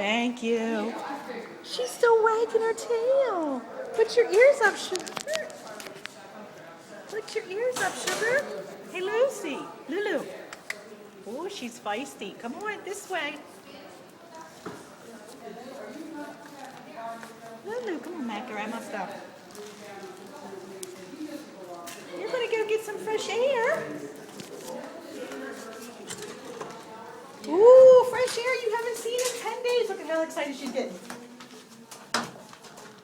Thank you. She's still wagging her tail. Put your ears up, sugar. Put your ears up, sugar. Hey, Lucy. Lulu. Oh, she's feisty. Come on, this way. Lulu, come on, Matt. Grab my stuff. You're going to go get some fresh air. Ooh, fresh air you haven't seen in 10 days. Look at how excited she's getting.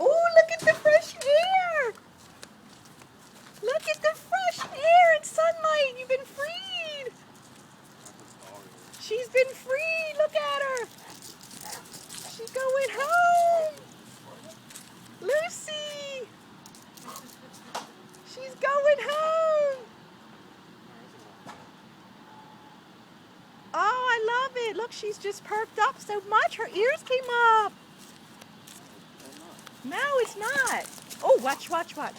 Ooh, look at the fresh air. Look at the fresh air and sunlight. You've been freed. She's been freed. Look at her. She's going home. Lucy. She's going home. Oh, I love it. Look, she's just perked up so much. Her ears came up. No, it's not. Oh, watch, watch, watch.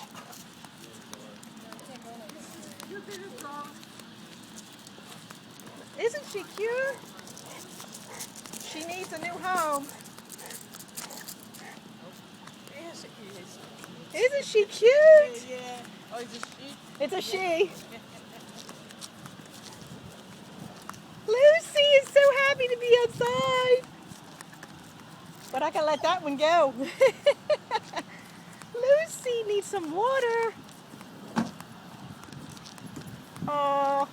Isn't she cute? She needs a new home. Yes, it is. Isn't she cute? Yeah. Oh, it's a sheep. It's a she. Lucy is so happy to be outside. But I can let that one go. Lucy needs some water. Oh.